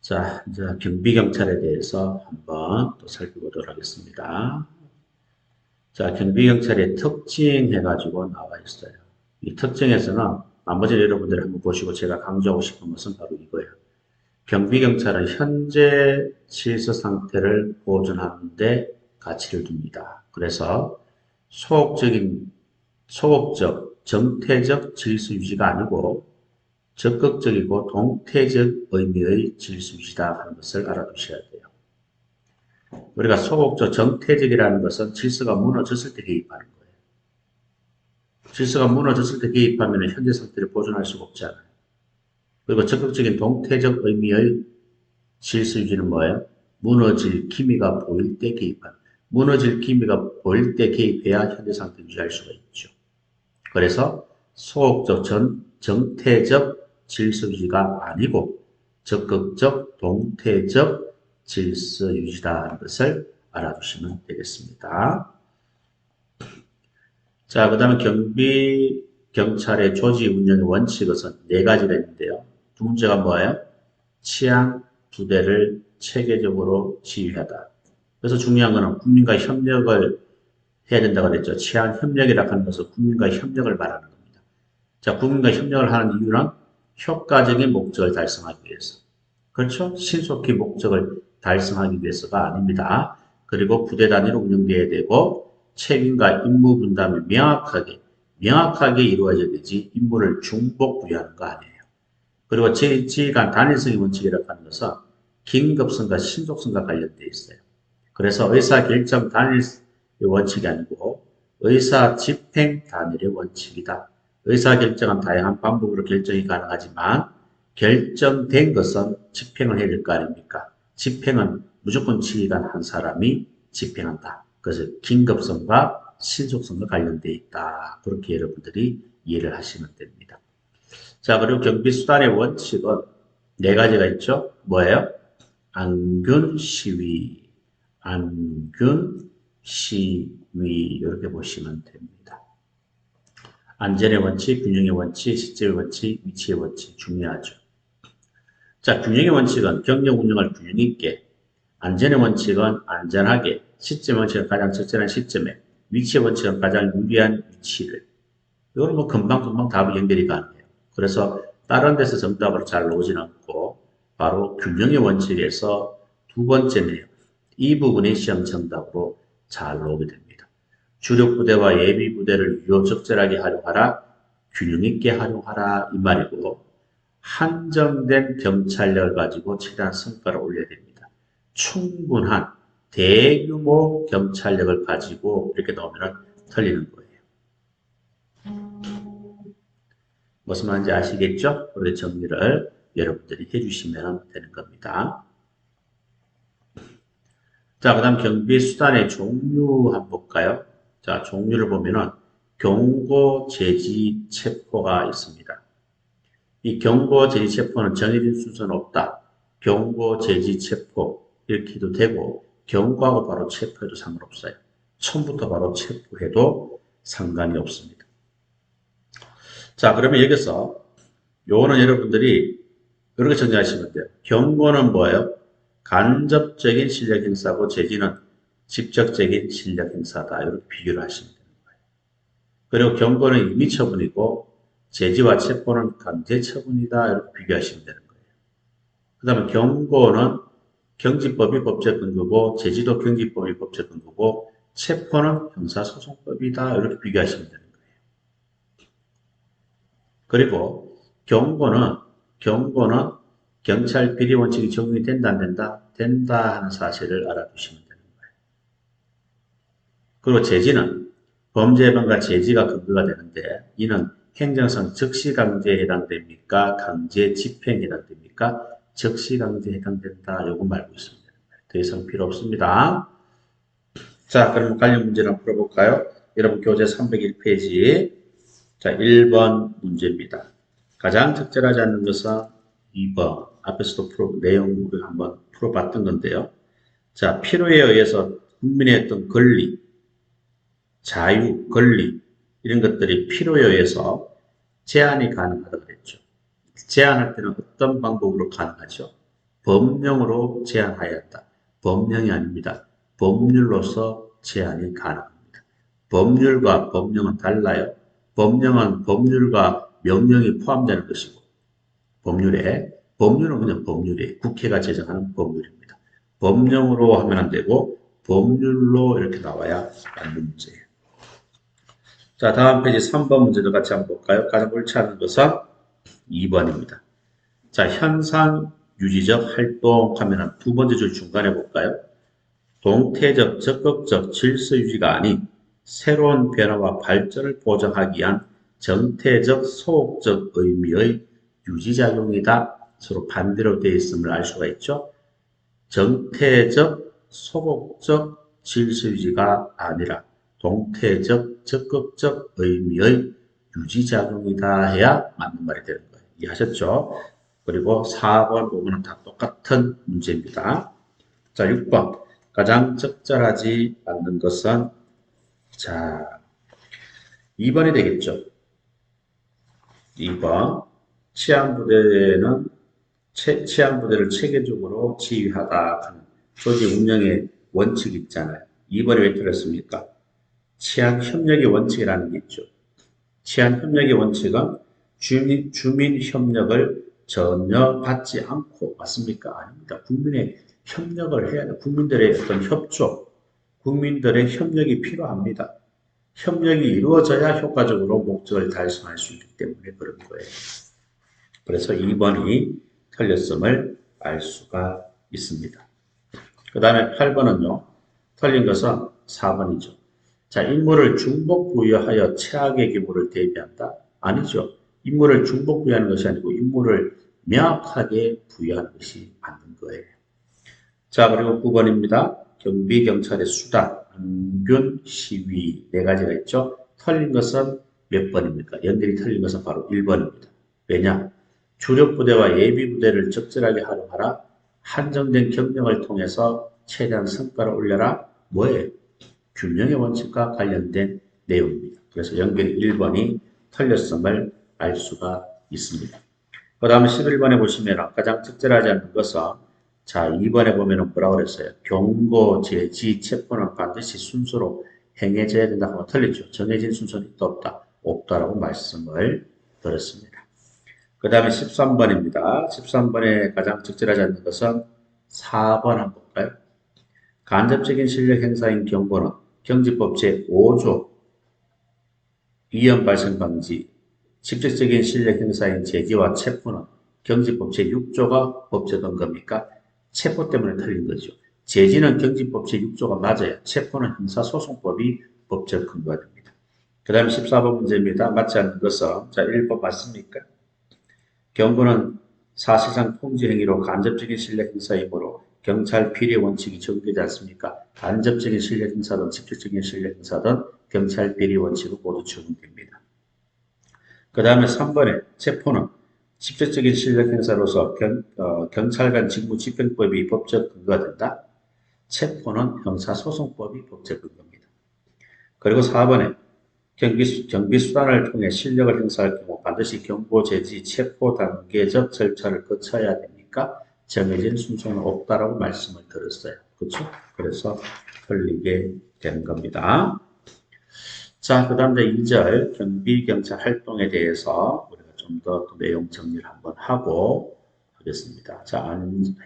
자, 이제 경비경찰에 대해서 한번 또 살펴보도록 하겠습니다. 자, 경비경찰의 특징 해가지고 나와 있어요. 이 특징에서는 나머지 여러분들이 한번 보시고 제가 강조하고 싶은 것은 바로 이거예요. 경비경찰은 현재 질서 상태를 보존하는 데 가치를 둡니다. 그래서 소극적, 정태적 질서 유지가 아니고 적극적이고 동태적 의미의 질서 유지다 하는 것을 알아두셔야 돼요. 우리가 소극적, 정태적이라는 것은 질서가 무너졌을 때 개입하는 거예요. 질서가 무너졌을 때 개입하면 현재 상태를 보존할 수가 없잖아요. 그리고 적극적인 동태적 의미의 질서 유지는 뭐예요? 무너질 기미가 보일 때 개입하는. 무너질 기미가 보일 때 개입해야 현재 상태를 유지할 수가 있죠. 그래서 소극적, 정태적 질서 유지가 아니고 적극적, 동태적 질서 유지라는 것을 알아두시면 되겠습니다. 자, 그 다음에 경찰의 조직 운영의 원칙은 네 가지가 있는데요. 두 번째가 뭐예요? 치안 부대를 체계적으로 지휘하다. 그래서 중요한 것은 국민과 협력을 해야 된다고 그랬죠. 치안 협력이라고 하는 것은 국민과 협력을 말하는 겁니다. 자, 국민과 협력을 하는 이유는 효과적인 목적을 달성하기 위해서. 그렇죠? 신속히 목적을 달성하기 위해서가 아닙니다. 그리고 부대 단위로 운영되어야 되고 책임과 임무 분담이 명확하게 이루어져야 되지 임무를 중복부여하는 거 아니에요. 그리고 지휘관 단일성의 원칙이라고 하는 것은 긴급성과 신속성과 관련되어 있어요. 그래서 의사결정 단일의 원칙이 아니고 의사집행 단일의 원칙이다. 의사결정은 다양한 방법으로 결정이 가능하지만 결정된 것은 집행을 해야 될 거 아닙니까? 집행은 무조건 지휘관 한 사람이 집행한다. 그래서 긴급성과 신속성과 관련되어 있다. 그렇게 여러분들이 이해를 하시면 됩니다. 자, 그리고 경비수단의 원칙은 네 가지가 있죠. 뭐예요? 안균 시위, 안균 시위 이렇게 보시면 됩니다. 안전의 원칙, 균형의 원칙, 시점의 원칙, 위치의 원칙 중요하죠. 자, 균형의 원칙은 경력 운영을 균형 있게, 안전의 원칙은 안전하게, 시점의 원칙은 가장 적절한 시점에, 위치의 원칙은 가장 유리한 위치를. 이건 뭐 금방금방 답이 연결이 가능해요. 그래서 다른 데서 정답으로 잘 나오진 않고 바로 균형의 원칙에서 두 번째네요. 이 부분이 시험 정답으로 잘 나오게 됩니다. 주력 부대와 예비 부대를 유효적절하게 활용하라, 균형 있게 활용하라 이 말이고 한정된 경찰력을 가지고 최대한 성과를 올려야 됩니다. 충분한 대규모 경찰력을 가지고 이렇게 나오면 틀리는 거예요. 무슨 말인지 아시겠죠? 우리 정리를 여러분들이 해주시면 되는 겁니다. 자, 그 다음 경비수단의 종류 한번 볼까요? 자, 종류를 보면은 경고, 제지, 체포가 있습니다. 이 경고, 제지, 체포는 정해진 순서는 없다. 경고, 제지, 체포 이렇게 해도 되고 경고하고 바로 체포해도 상관없어요. 처음부터 바로 체포해도 상관이 없습니다. 자, 그러면 여기서 요거는 여러분들이 이렇게 정리하시면 돼요. 경고는 뭐예요? 간접적인 실력 행사고 제지는 직접적인 실력 행사다. 이렇게 비교를 하시면 되는 거예요. 그리고 경고는 임의 처분이고 제지와 체포는 강제 처분이다. 이렇게 비교하시면 되는 거예요. 그 다음에 경고는 경지법이 법적 근거고 제지도 경지법이 법적 근거고 체포는 형사소송법이다. 이렇게 비교하시면 되는 거예요. 그리고 경고는 경찰 비리 원칙이 적용이 된다 안 된다? 된다 하는 사실을 알아두시면 되는 거예요. 그리고 제지는 범죄 예방과 제지가 근거가 되는데 이는 행정상 즉시강제에 해당됩니까? 강제 집행에 해당됩니까? 즉시강제에 해당된다. 요것만 알고 있으면 되는 거예요. 더 이상 필요 없습니다. 자, 그럼 관련 문제를 한번 풀어볼까요? 여러분 교재 301페이지 자, 1번 문제입니다. 가장 적절하지 않는 것은 2번. 앞에서도 내용을 한번 풀어봤던 건데요. 자, 필요에 의해서 국민의 어떤 권리, 자유, 권리, 이런 것들이 필요에 의해서 제한이 가능하다고 그랬죠. 제한할 때는 어떤 방법으로 가능하죠? 법령으로 제한하였다. 법령이 아닙니다. 법률로서 제한이 가능합니다. 법률과 법령은 달라요. 법령은 법률과 명령이 포함되는 것이고 법률은 그냥 법률이에요. 국회가 제정하는 법률입니다. 법령으로 하면 안 되고 법률로 이렇게 나와야 맞는 문제예요. 자, 다음 페이지 3번 문제도 같이 한번 볼까요? 가장 옳지 않은 것은 2번입니다. 자, 현상 유지적 활동하면은 두 번째 줄 중간에 볼까요? 동태적, 적극적 질서 유지가 아닌 새로운 변화와 발전을 보장하기 위한 정태적, 소극적 의미의 유지작용이다. 서로 반대로 되어 있음을 알 수가 있죠. 정태적, 소극적 질서 유지가 아니라 동태적, 적극적 의미의 유지작용이다 해야 맞는 말이 되는 거예요. 이해하셨죠? 그리고 4번 보면 다 똑같은 문제입니다. 자, 6번. 가장 적절하지 않는 것은, 자, 2번이 되겠죠. 2번. 치안부대를 체계적으로 지휘하다 하는 조직 운영의 원칙이 있잖아요. 2번이 왜 틀렸습니까? 치안협력의 원칙이라는 게 있죠. 치안협력의 원칙은 주민 협력을 전혀 받지 않고 맞습니까? 아닙니다. 국민의 협력을 해야 돼요. 국민들의 어떤 협조, 국민들의 협력이 필요합니다. 협력이 이루어져야 효과적으로 목적을 달성할 수 있기 때문에 그런 거예요. 그래서 2번이 틀렸음을 알 수가 있습니다. 그 다음에 8번은요. 틀린 것은 4번이죠. 자, 임무를 중복 부여하여 최악의 경우를 대비한다? 아니죠. 임무를 중복 부여하는 것이 아니고 임무를 명확하게 부여하는 것이 맞는 거예요. 자, 그리고 9번입니다. 경비, 경찰의 수단, 안균, 시위 네 가지가 있죠. 틀린 것은 몇 번입니까? 연결이 틀린 것은 바로 1번입니다. 왜냐? 주력 부대와 예비 부대를 적절하게 활용하라. 한정된 경력을 통해서 최대한 성과를 올려라. 뭐예요? 균형의 원칙과 관련된 내용입니다. 그래서 연결이 1번이 틀렸음을 알 수가 있습니다. 그 다음에 11번에 보시면 가장 적절하지 않는 것은 자, 2번에 보면 뭐라고 그랬어요? 경고, 제지, 체포는 반드시 순서로 행해져야 된다고 하면 틀리죠. 정해진 순서는 있다 없다? 없다라고 말씀을 드렸습니다. 그 다음에 13번입니다. 13번에 가장 적절하지 않는 것은 4번 한번 볼까요? 간접적인 실력 행사인 경고는 경지법 제5조 위험 발생 방지, 직접적인 실력 행사인 제지와 체포는 경지법 제6조가 법적 근거입니까? 체포 때문에 틀린 거죠. 제지는 경지법 제6조가 맞아요. 체포는 형사소송법이 법적 근거가 됩니다. 그 다음에 14번 문제입니다. 맞지 않는 것은 자 1번 맞습니까? 경고는 사실상 통지 행위로 간접적인 실력 행사이므로 경찰 비리 원칙이 적용되지 않습니까? 간접적인 실력 행사든 직접적인 실력 행사든 경찰 비리 원칙은 모두 적용됩니다. 그 다음에 3번에 체포는 직접적인 실력 행사로서 경찰관 직무집행법이 법적 근거가 된다. 체포는 형사소송법이 법적 근거입니다. 그리고 4번에 경비수단을 통해 실력을 행사할 경우 반드시 경고, 제지, 체포 단계적 절차를 거쳐야 됩니까? 정해진 순서는 없다라고 말씀을 드렸어요. 그렇죠? 그래서 틀리게 되는 겁니다. 자, 그 다음 2절 경비경찰 활동에 대해서 우리가 좀 더 내용 정리를 한번 하고 하겠습니다. 자,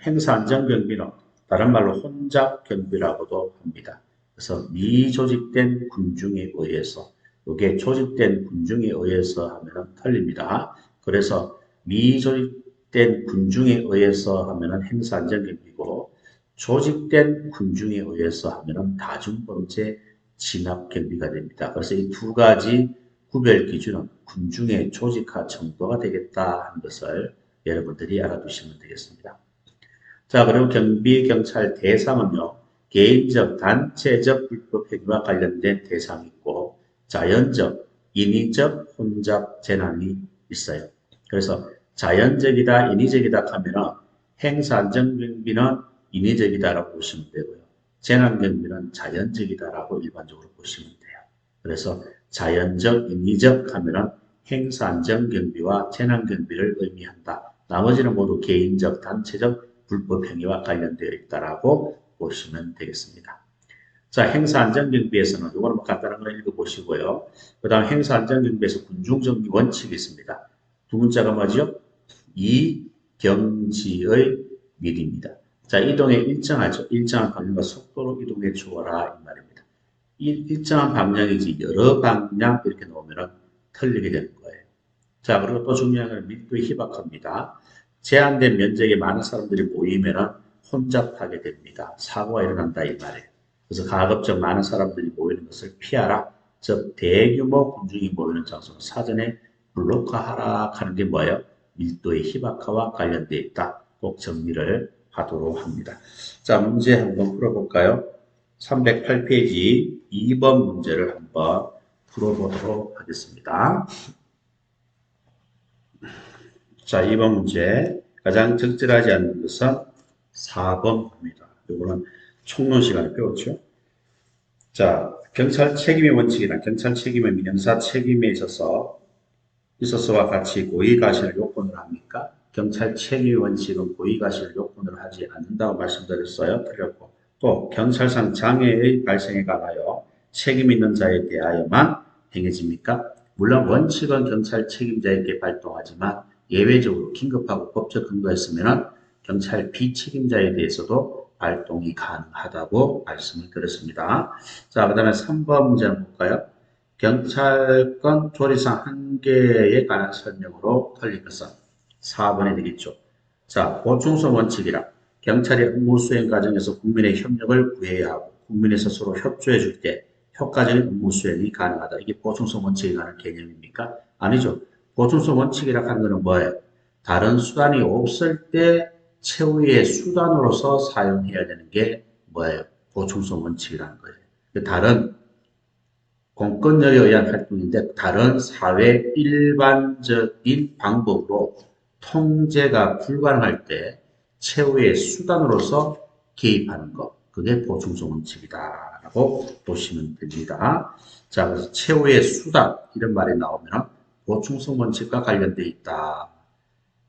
행사 안전경비는 다른 말로 혼잡 경비라고도 합니다. 그래서 미조직된 군중에 의해서 이게 조직된 군중에 의해서 하면은 틀립니다. 그래서 미조직된 군중에 의해서 하면은 행사 안전경비고 조직된 군중에 의해서 하면은 다중범죄 진압경비가 됩니다. 그래서 이 두 가지 구별 기준은 군중의 조직화 정도가 되겠다 하는 것을 여러분들이 알아두시면 되겠습니다. 자, 그리고 경비 경찰 대상은요. 개인적, 단체적 불법 행위와 관련된 대상이 있고 자연적, 인위적, 혼잡 재난이 있어요. 그래서 자연적이다, 인위적이다 하면은 행사안전경비는 인위적이다라고 보시면 되고요. 재난경비는 자연적이다라고 일반적으로 보시면 돼요. 그래서 자연적, 인위적 하면은 행사안전경비와 재난경비를 의미한다. 나머지는 모두 개인적, 단체적 불법 행위와 관련되어 있다라고 보시면 되겠습니다. 자, 행사안전경비에서는 이거는 뭐 간단한 거 읽어보시고요. 그 다음 행사안전경비에서 군중정비 원칙이 있습니다. 두 문자가 뭐죠? 이경지의 미리입니다. 자, 이동에 일정하죠. 일정한 방향과 속도로 이동해 주어라 이 말입니다. 일정한 방향이지 여러 방향 이렇게 놓으면 틀리게 되는 거예요. 자, 그리고 또 중요한 건 밀도의 희박합니다. 제한된 면적에 많은 사람들이 모이면 혼잡하게 됩니다. 사고가 일어난다 이 말이에요. 그래서 가급적 많은 사람들이 모이는 것을 피하라. 즉 대규모 군중이 모이는 장소는 사전에 블록화하라 하는 게 뭐예요? 밀도의 희박화와 관련되어 있다. 꼭 정리를 하도록 합니다. 자, 문제 한번 풀어볼까요? 308페이지 2번 문제를 한번 풀어보도록 하겠습니다. 자, 2번 문제. 가장 적절하지 않는 것은 4번입니다. 이거는 총론 시간에 배웠죠. 자, 경찰 책임의 원칙이란 경찰 책임의 민형사 책임에 있어서와 같이 고의가시를 요건을 합니까? 경찰 책임의 원칙은 고의가시를 요건으로 하지 않는다고 말씀드렸어요. 틀렸고. 또 경찰상 장애의 발생에 관하여 책임 있는 자에 대하여만 행해집니까? 물론 원칙은 경찰 책임자에게 발동하지만 예외적으로 긴급하고 법적 근거가 있으면 경찰 비책임자에 대해서도 발동이 가능하다고 말씀을 드렸습니다. 자, 그 다음에 3번 문제 한번 볼까요? 경찰권 조리상 한계에 관한 설명으로 틀린 것은 4번이 되겠죠. 자, 보충성 원칙이라 경찰의 업무 수행 과정에서 국민의 협력을 구해야 하고 국민이 스스로 협조해 줄 때 효과적인 업무 수행이 가능하다. 이게 보충성 원칙에 관한 개념입니까? 아니죠. 보충성 원칙이라 하는 것은 뭐예요? 다른 수단이 없을 때 최후의 수단으로서 사용해야 되는 게 뭐예요? 보충성 원칙이라는 거예요. 다른 공권력에 의한 활동인데 다른 사회 일반적인 방법으로 통제가 불가능할 때 최후의 수단으로서 개입하는 것. 그게 보충성 원칙이다라고 보시면 됩니다. 자, 그래서 최후의 수단 이런 말이 나오면 보충성 원칙과 관련되어 있다.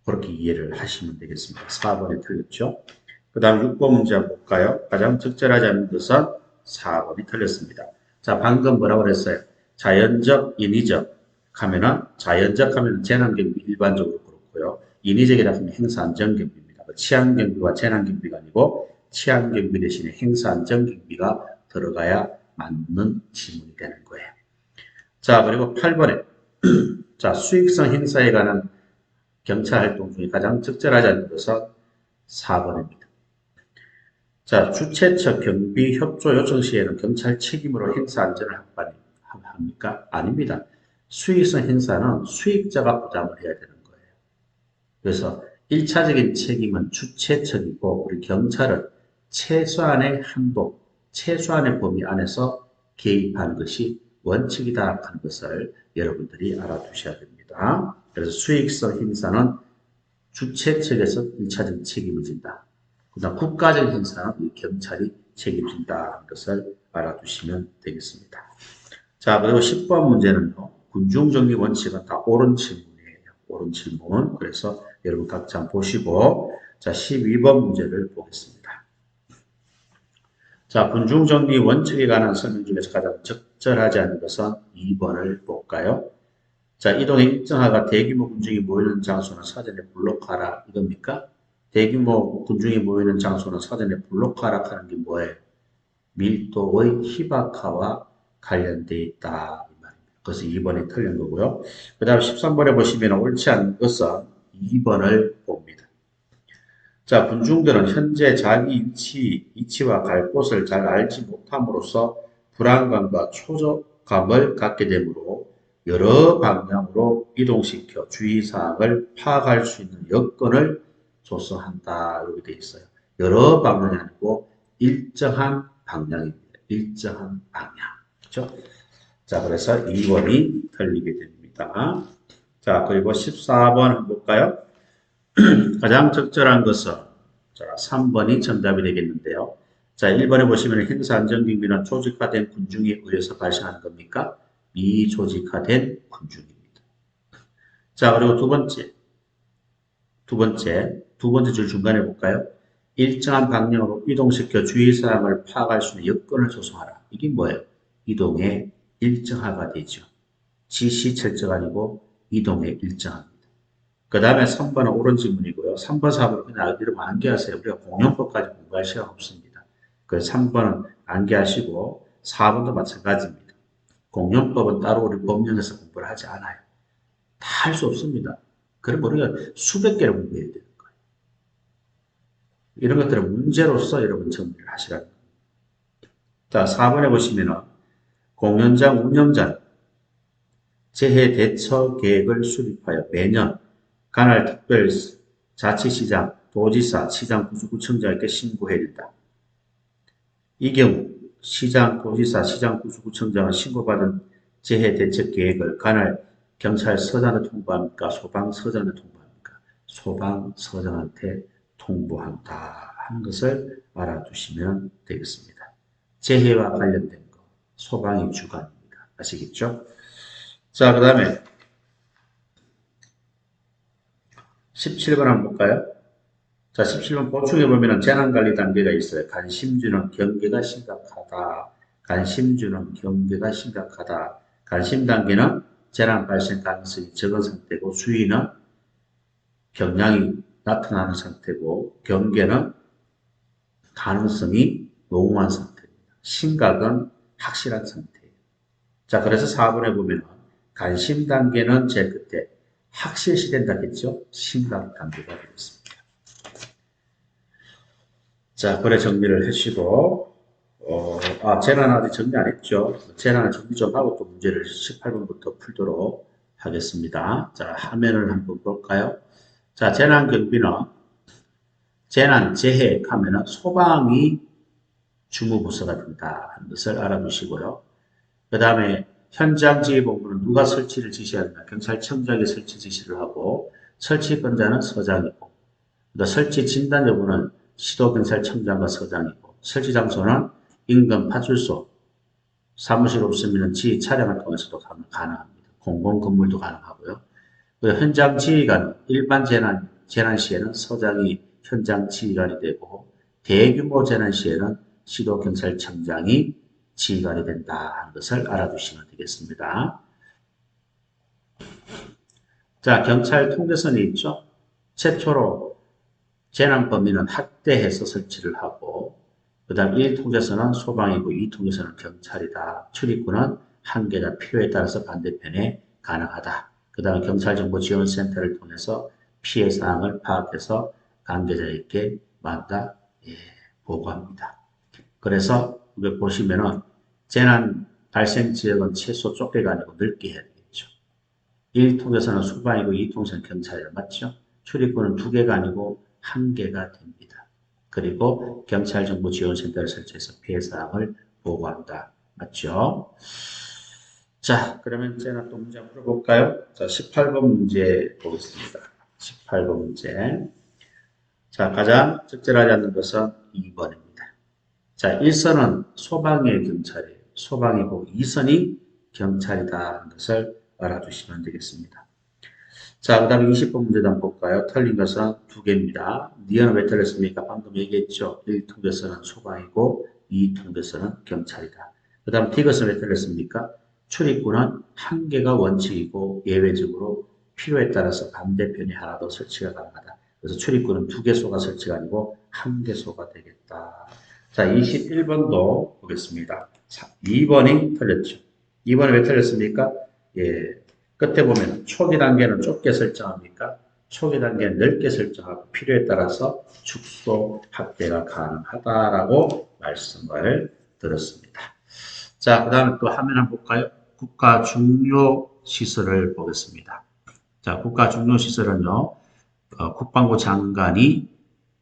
그렇게 이해를 하시면 되겠습니다. 4번에 틀렸죠. 그 다음 6번 문제 한번 볼까요? 가장 적절하지 않은 것은 4번이 틀렸습니다. 자, 방금 뭐라고 그랬어요? 자연적, 인위적 하면은, 자연적 하면은 재난경비 일반적으로 그렇고요. 인위적이라 하면 행사안전경비입니다. 치안경비와 재난경비가 아니고 치안경비 대신에 행사안전경비가 들어가야 맞는 지문이 되는 거예요. 자, 그리고 8번에 자, 수익성 행사에 관한 경찰 활동 중에 가장 적절하지 않은 것은 4번입니다. 자, 주최처 경비 협조 요청 시에는 경찰 책임으로 행사 안전을 합니까? 아닙니다. 수익성 행사는 수익자가 부담을 해야 되는 거예요. 그래서 1차적인 책임은 주최처이고 우리 경찰은 최소한의 한도, 최소한의 범위 안에서 개입하는 것이 원칙이다 하는 것을 여러분들이 알아두셔야 됩니다. 그래서 수익성 행사는 주최 측에서 1차적 책임을 진다. 그다음 국가적 행사는 우리 경찰이 책임진다 하는 것을 알아두시면 되겠습니다. 자, 그리고 10번 문제는요. 군중정리 원칙은 다 옳은 질문이에요. 옳은 질문. 그래서 여러분 각자 한번 보시고 자, 12번 문제를 보겠습니다. 자, 군중정리 원칙에 관한 설명 중에서 가장 적절하지 않은 것은 2번을 볼까요? 자, 이동의 일정화가 대규모 군중이 모이는 장소는 사전에 블록하라 이겁니까? 대규모 군중이 모이는 장소는 사전에 블록하라 하는 게 뭐예요? 밀도의 희박화와 관련되어 있다 이 말입니다. 그래서 2번이 틀린 거고요. 그 다음 13번에 보시면 옳지 않은 것은 2번을 봅니다. 자, 군중들은 현재 자기 위치와 갈 곳을 잘 알지 못함으로써 불안감과 초조감을 갖게 되므로 여러 방향으로 이동시켜 주의사항을 파악할 수 있는 여건을 조성한다. 이렇게 되어 있어요. 여러 방향이 아니고 일정한 방향입니다. 일정한 방향. 그렇죠? 자, 그래서 2번이 틀리게 됩니다. 자, 그리고 14번 한번 볼까요? 가장 적절한 것은 자, 3번이 정답이 되겠는데요. 자, 1번에 보시면 행사안전경비는 조직화된 군중에 의해서 발생하는 겁니까? 미조직화된 군중입니다. 자, 그리고 두 번째 줄 중간에 볼까요? 일정한 방향으로 이동시켜 주위 사항을 파악할 수 있는 여건을 조성하라. 이게 뭐예요? 이동의 일정화가 되죠. 지시 철저가 아니고 이동의 일정화입니다. 그 다음에 3번은 옳은 질문이고요. 3번, 4번 그냥 여러분 암기하세요. 우리가 공용법까지 공부할 시간 없습니다. 그래서 3번은 암기하시고 4번도 마찬가지입니다. 공용법은 따로 우리 법령에서 공부를 하지 않아요. 다 할 수 없습니다. 그럼 우리가 수백 개를 공부해야 되는 거예요. 이런 것들은 문제로서 여러분 정리를 하시라는 거예요. 자, 4번에 보시면은 공연장 운영자는 재해 대처 계획을 수립하여 매년 관할 특별자치시장, 도지사, 시장, 구수구청장에게 신고해야 된다. 이 경우 시장, 도지사, 시장, 구수구청장은 신고받은 재해 대책 계획을 관할 경찰서장한테 통보합니까? 소방서장한테 통보합니까? 소방서장한테 통보한다 하는 것을 알아두시면 되겠습니다. 재해와 관련된 거 소방이 주관입니다. 아시겠죠? 자, 그 다음에 17번 한번 볼까요? 자, 17번 보충해 보면 재난관리 단계가 있어요. 간심주는 경계가 심각하다. 간심주는 경계가 심각하다. 간심 단계는 재난 발생 가능성이 적은 상태고 수위는 경량이 나타나는 상태고 경계는 가능성이 농후한 상태입니다. 심각은 확실한 상태예요. 자, 그래서 4번에 보면 간심 단계는 제일 끝에 확실시 된다겠죠? 심각 단계가 되겠습니다. 자, 그래 정리를 하시고 재난 아직 정리 안 했죠? 재난을 정리 좀 하고 또 문제를 18번부터 풀도록 하겠습니다. 자, 화면을 한번 볼까요? 자, 재난 경비는 재난, 재해 하면은 소방이 주무부서가 된다 하는 것을 알아두시고요. 그 다음에 현장지휘본부는 누가 설치를 지시하느냐? 경찰청장이 설치 지시를 하고 설치권자는 서장이고 설치 진단 여부는 시도경찰청장과 서장이고 설치 장소는 인근 파출소, 사무실 없으면 지휘 차량을 통해서도 가능합니다. 공공건물도 가능하고요. 현장 지휘관은 일반 재난 시에는 서장이 현장 지휘관이 되고 대규모 재난 시에는 시도경찰청장이 지휘관이 된다 하는 것을 알아두시면 되겠습니다. 자, 경찰 통제선이 있죠. 최초로 재난 범위는 확대해서 설치를 하고 그 다음 1통제선은 소방이고 2통제선은 경찰이다. 출입구는 한계가 필요에 따라서 반대편에 가능하다. 그 다음 경찰정보지원센터를 통해서 피해 사항을 파악해서 관계자에게 만다 보고합니다. 그래서 여기 보시면은 재난 발생 지역은 최소 좁게가 아니고 넓게 해야 되겠죠. 1통제선은 소방이고 2통제선은 경찰이다. 맞죠? 출입구는 2개가 아니고 1개가 됩니다. 그리고 경찰정보지원센터를 설치해서 피해 사항을 보고한다. 맞죠? 자, 그러면 이제 또 문제 풀어볼까요? 자, 18번 문제 보겠습니다. 18번 문제. 자, 가장 적절하지 않는 것은 2번입니다. 자, 1선은 소방의 경찰이에요. 소방이고 2선이 경찰이다 하는 것을 알아두시면 되겠습니다. 자, 그 다음에 20번 문제도 한번 볼까요? 틀린 것은 2개입니다. 니은은 왜 틀렸습니까? 방금 얘기했죠. 1통제선은 소방이고 2통제선은 경찰이다. 그 다음 D것은 왜 틀렸습니까? 출입구는 1개가 원칙이고 예외적으로 필요에 따라서 반대편에 하나 더 설치가 가능하다. 그래서 출입구는 2개소가 설치가 아니고 1개소가 되겠다. 자, 21번도 보겠습니다. 2번이 틀렸죠. 2번이 왜 틀렸습니까? 예. 끝에 보면 초기 단계는 좁게 설정합니까? 초기 단계는 넓게 설정하고 필요에 따라서 축소 확대가 가능하다라고 말씀을 들었습니다. 자, 그 다음에 또 화면 한번 볼까요? 국가 중요 시설을 보겠습니다. 자, 국가 중요 시설은요, 국방부 장관이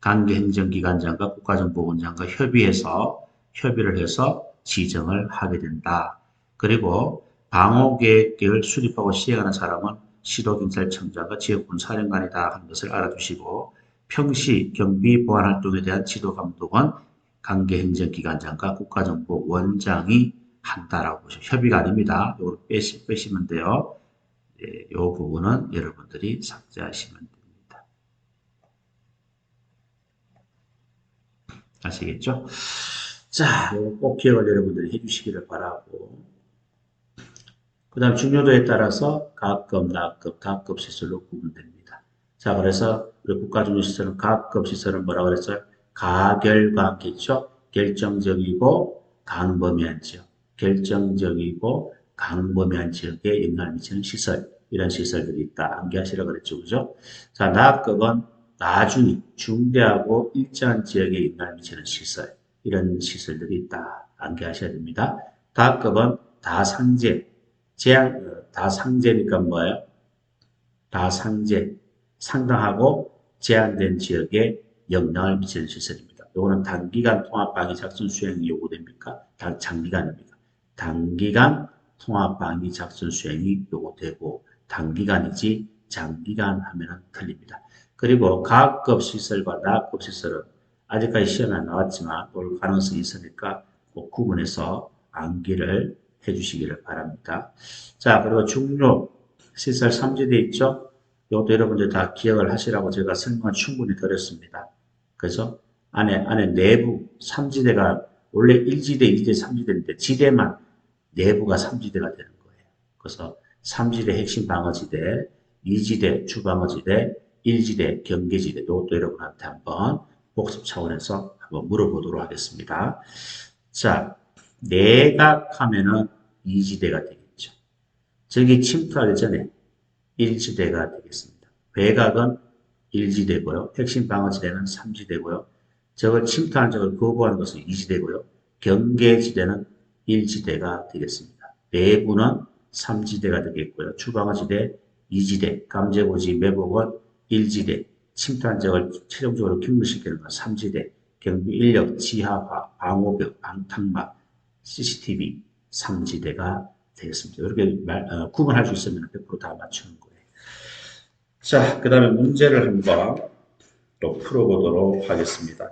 관계행정기관장과 국가정보원장과 협의를 해서 지정을 하게 된다. 그리고 방호계획을 수립하고 시행하는 사람은 시도경찰청장과 지역군사령관이다 하는 것을 알아두시고 평시 경비 보안 활동에 대한 지도 감독은 관계행정기관장과 국가정보원장이 한다라고 보시죠. 협의가 아닙니다. 이걸 빼시면 돼요. 이 부분은 여러분들이 삭제하시면 됩니다. 아시겠죠? 자, 요거 꼭 기억을 여러분들이 해주시기를 바라고. 그 다음 중요도에 따라서 가급, 나급, 다급 시설로 구분됩니다. 자, 그래서 우리 국가중요시설은 가급 시설은 뭐라고 그랬어요? 가결과겠죠? 결정적이고 강범위한 지역. 결정적이고 강범위한 지역에 영향을 미치는 시설. 이런 시설들이 있다. 암기하시라고 그랬죠. 그죠? 자, 나급은 나중에 중대하고 일정한 지역에 영향을 미치는 시설. 이런 시설들이 있다. 암기하셔야 됩니다. 다급은 다상제, 다상제니까 뭐예요? 다상제, 상당하고 제한된 지역에 영향을 미치는 시설입니다. 요거는 단기간 통합방위 작전 수행이 요구됩니까? 장기간입니까? 단기간 통합방위 작전 수행이 요구되고 단기간이지 장기간 하면은 틀립니다. 그리고 가급 시설과 나급 시설은 아직까지 시험에 안 나왔지만 올 가능성이 있으니까 꼭 구분해서 암기를 해주시기를 바랍니다. 자, 그리고 중요 시설 3지대 있죠? 이것도 여러분들 다 기억을 하시라고 제가 설명을 충분히 드렸습니다. 그래서 안에 내부 3지대가 원래 1지대, 2지대, 3지대인데 지대만 내부가 3지대가 되는 거예요. 그래서 3지대 핵심 방어지대, 2지대 주방어지대, 1지대 경계지대 이것도 여러분한테 한번 복습 차원에서 한번 물어보도록 하겠습니다. 자, 내각하면은 2지대가 되겠죠. 저기 침투하기 전에 1지대가 되겠습니다. 외곽은 1지대고요. 핵심 방어지대는 3지대고요. 저걸 침투한 적을 거부하는 것은 2지대고요. 경계지대는 1지대가 되겠습니다. 내부는 3지대가 되겠고요. 주방어지대 2지대, 감제고지 매복은 1지대, 침투한 적을 최종적으로 균물시키는 건 3지대, 경비 인력, 지하화, 방호벽, 방탄막, CCTV 3지대가 되겠습니다. 이렇게 구분할 수 있으면 100%다 맞추는 거예요. 자, 그 다음에 문제를 한번 또 풀어보도록 하겠습니다.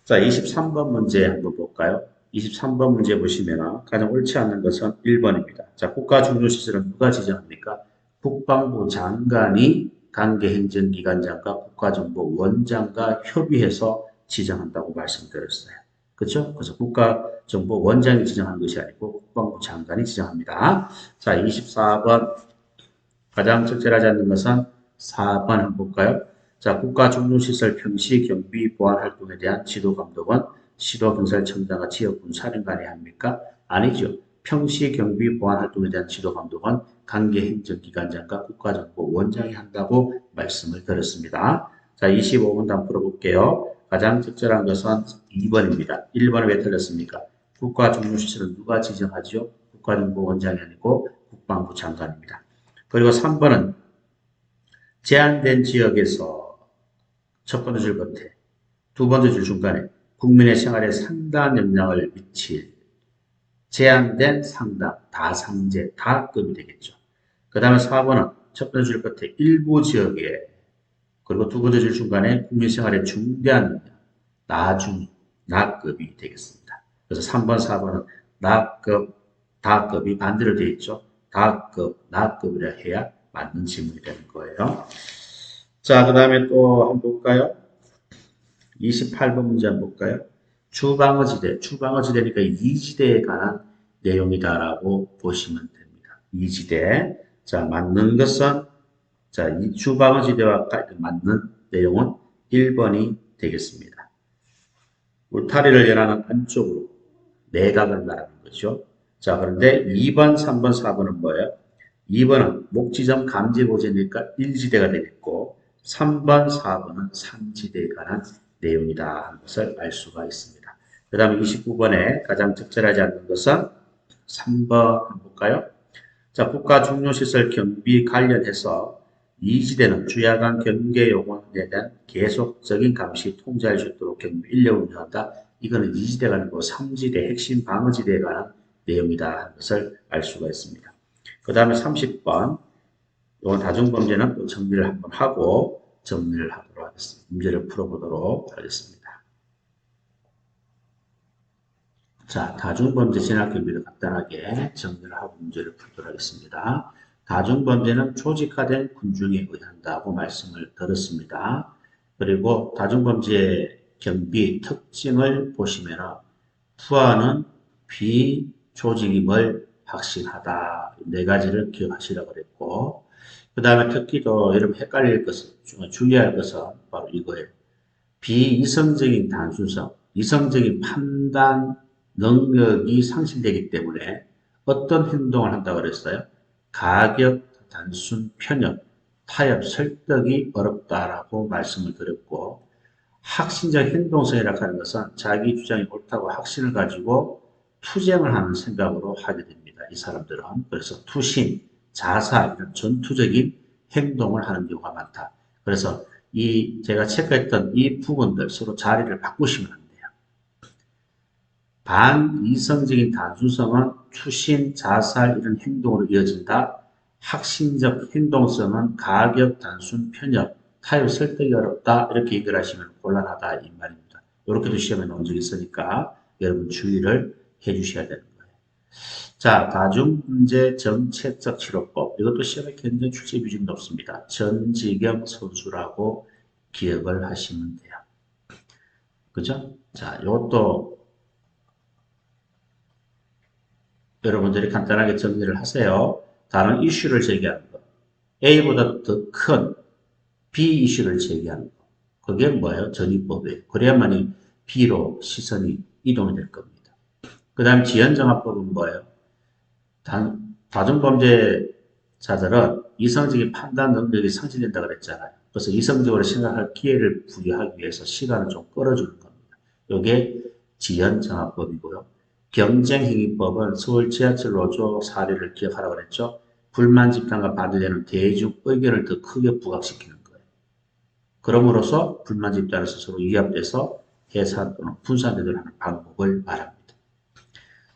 자, 23번 문제 한번 볼까요? 23번 문제 보시면 가장 옳지 않는 것은 1번입니다. 자, 국가중요시설은 누가 지정합니까? 국방부 장관이 관계행정기관장과 국가정보원장과 협의해서 지정한다고 말씀드렸어요. 그렇죠? 그래서 국가정보원장이 지정한 것이 아니고 국방부 장관이 지정합니다. 자, 24번 가장 적절하지 않는 것은 4번 한번 볼까요? 자, 국가중요시설 평시 경비 보안 활동에 대한 지도 감독은 시도경찰청장과 지역군사령관이 합니까? 아니죠. 평시 경비 보안 활동에 대한 지도 감독은 관계행정기관장과 국가정보원장이 한다고 말씀을 드렸습니다. 자, 25번 한번 풀어볼게요. 가장 적절한 것은 2번입니다. 1번은 왜 틀렸습니까? 국가중요시설은 누가 지정하죠? 국가정보원장이 아니고 국방부 장관입니다. 그리고 3번은 제한된 지역에서 첫 번째 줄 끝에 두 번째 줄 중간에 국민의 생활에 상당한 영향을 미칠 제한된 상당, 다상제, 다급이 되겠죠. 그 다음에 4번은 첫 번째 줄 끝에 일부 지역에 그리고 두 번째 줄 중간에 국민 생활에 중대한 영향, 나중, 나급이 되겠습니다. 그래서 3번, 4번은 나급, 다급이 반대로 되어 있죠. 다급, 나급이라 해야 맞는 질문이 되는 거예요. 자, 그 다음에 또 한번 볼까요? 28번 문제 한번 볼까요? 주방어지대, 주방어지대니까 2지대에 관한 내용이다라고 보시면 됩니다. 2지대. 자, 맞는 것은, 자, 이 주방어지대와 맞는 내용은 1번이 되겠습니다. 울타리를 연하는 안쪽으로 내각을 말하는 거죠. 자, 그런데 2번, 3번, 4번은 뭐예요? 2번은 목지점 감지보제니까 1지대가 되겠고 3번, 4번은 3지대에 관한 내용이다 하는 것을 알 수가 있습니다. 그 다음에 29번에 가장 적절하지 않는 것은 3번 한번 볼까요? 자, 국가중요시설 경비 관련해서 2지대는 주야간 경계요원에 대한 계속적인 감시 통제할 수 있도록 경비 인력을 운영한다. 이거는 2지대가 아니고 3지대 핵심 방어지대에 관한 내용이다 하는 것을 알 수가 있습니다. 그 다음에 30번 이건 다중범죄는 또 정리를 한번 하고 정리를 하도록 하겠습니다. 문제를 풀어보도록 하겠습니다. 자, 다중범죄 진학경비를 간단하게 정리를 하고 문제를 풀도록 하겠습니다. 다중범죄는 조직화된 군중에 의한다고 말씀을 드렸습니다. 그리고 다중범죄 경비 특징을 보시면 부하는 비조직임을 확신하다. 네 가지를 기억하시라고 그랬고, 그 다음에 특히 또 여러분 헷갈릴 것은, 주의할 것은 바로 이거예요. 비이성적인 단순성, 이성적인 판단 능력이 상실되기 때문에 어떤 행동을 한다고 그랬어요? 가격, 단순, 편협, 타협, 설득이 어렵다라고 말씀을 드렸고, 확신적 행동성이라고 하는 것은 자기 주장이 옳다고 확신을 가지고 투쟁을 하는 생각으로 하게 됩니다. 이 사람들은. 그래서 투신, 자살, 이런 전투적인 행동을 하는 경우가 많다. 그래서 제가 체크했던 이 부분들 서로 자리를 바꾸시면 안 돼요. 반이성적인 단순성은 투신, 자살 이런 행동으로 이어진다. 확신적 행동성은 가격, 단순, 편협, 타협, 설득이 어렵다. 이렇게 얘기를 하시면 곤란하다 이 말입니다. 이렇게도 시험에 나온 적이 있으니까 여러분 주의를 해 주셔야 되는 거예요. 자, 다중문제 정책적 치료법. 이것도 시험에 굉장히 출제 비중이 높습니다. 전지경 선수라고 기억을 하시면 돼요. 그죠? 자, 이것도 여러분들이 간단하게 정리를 하세요. 다른 이슈를 제기하는 것. A보다 더 큰 B 이슈를 제기하는 것. 그게 뭐예요? 전이법이에요. 그래야만이 B로 시선이 이동이 될 겁니다. 그 다음 지연정합법은 뭐예요? 다중범죄자들은 이성적인 판단 능력이 상실된다고 그랬잖아요. 그래서 이성적으로 생각할 기회를 부여하기 위해서 시간을 좀 끌어주는 겁니다. 이게 지연정합법이고요. 경쟁행위법은 서울 지하철 노조 사례를 기억하라고 그랬죠. 불만 집단과 반대되는 대중 의견을 더 크게 부각시키는 거예요. 그럼으로써 불만 집단을 스스로 이합돼서 해산 또는 분산되도록 하는 방법을 말합니다.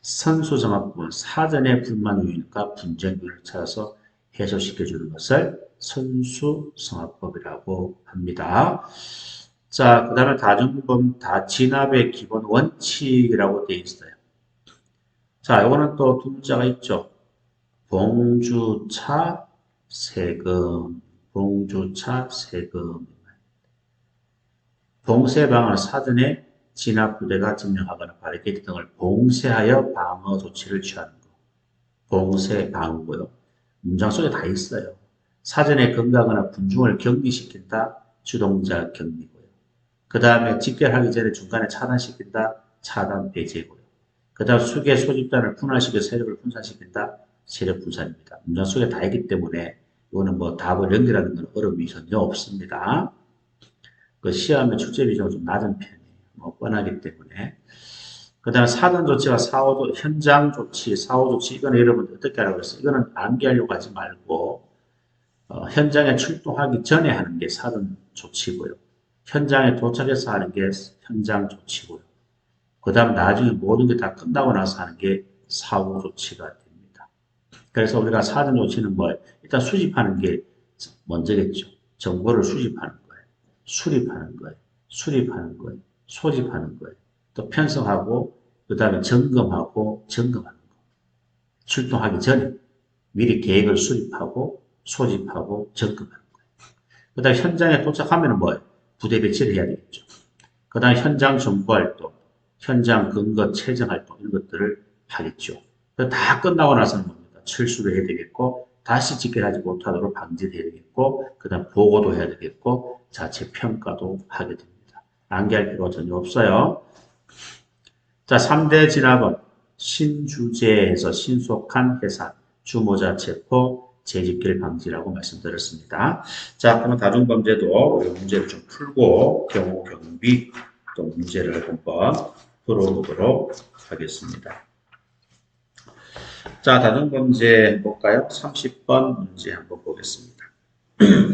선수정합법은 사전에 불만 요인과 분쟁 요인을 찾아서 해소시켜주는 것을 선수성합법이라고 합니다. 자, 그 다음에 다중범 진압의 기본 원칙이라고 되어 있어요. 자, 이거는 또 두 문자가 있죠. 봉주차 세금, 봉주차 세금. 봉쇄방을 사전에 진압부대가 점령하거나 바리케이트 등을 봉쇄하여 방어 조치를 취하는 것. 봉쇄 방어고요. 문장 속에 다 있어요. 사전에 금가거나 군중을 격리시킨다. 주동자 격리고요. 그 다음에 집결하기 전에 중간에 차단시킨다. 차단 배제고요. 그 다음 수계 소집단을 분할시켜 세력을 분산시킨다. 세력 분산입니다. 문장 속에 다 있기 때문에 이거는 뭐 답을 연결하는 건 어려움이 전혀 없습니다. 그 시험의 출제 비중은 좀 낮은 편이에요. 뭐 뻔하기 때문에. 그 다음에 사전 조치와 사후 현장 조치, 사후 조치 이거는 여러분 어떻게 하라고 그랬어요? 이거는 암기하려고 하지 말고 현장에 출동하기 전에 하는 게 사전 조치고요. 현장에 도착해서 하는 게 현장 조치고요. 그 다음 나중에 모든 게 다 끝나고 나서 하는 게 사후 조치가 됩니다. 그래서 우리가 사전 조치는 뭐예요? 일단 수집하는 게 먼저겠죠. 정보를 수집하는 거예요. 수립하는 거예요. 수립하는 거예요. 소집하는 거예요. 또 편성하고 그 다음에 점검하고 점검하는 거. 출동하기 전에 미리 계획을 수립하고 소집하고 점검하는 거예요. 그 다음에 현장에 도착하면 뭐예요? 부대 배치를 해야 되겠죠. 그 다음에 현장 정보 활동, 현장 근거 채정 활동 이런 것들을 하겠죠. 다 끝나고 나서는 뭡니까? 철수를 해야 되겠고 다시 집결하지 못하도록 방지해야 되겠고 그 다음 보고도 해야 되겠고 자체 평가도 하게 됩니다. 암기할 필요가 전혀 없어요. 자, 3대 진압은 신주제에서 신속한 해산, 주모자 체포, 재집결 방지라고 말씀드렸습니다. 자, 그러면 다중범죄도 우리 문제를 좀 풀고 경호, 경비 또 문제를 한번 풀어보도록 하겠습니다. 자, 다중범죄 볼까요? 30번 문제 한번 보겠습니다.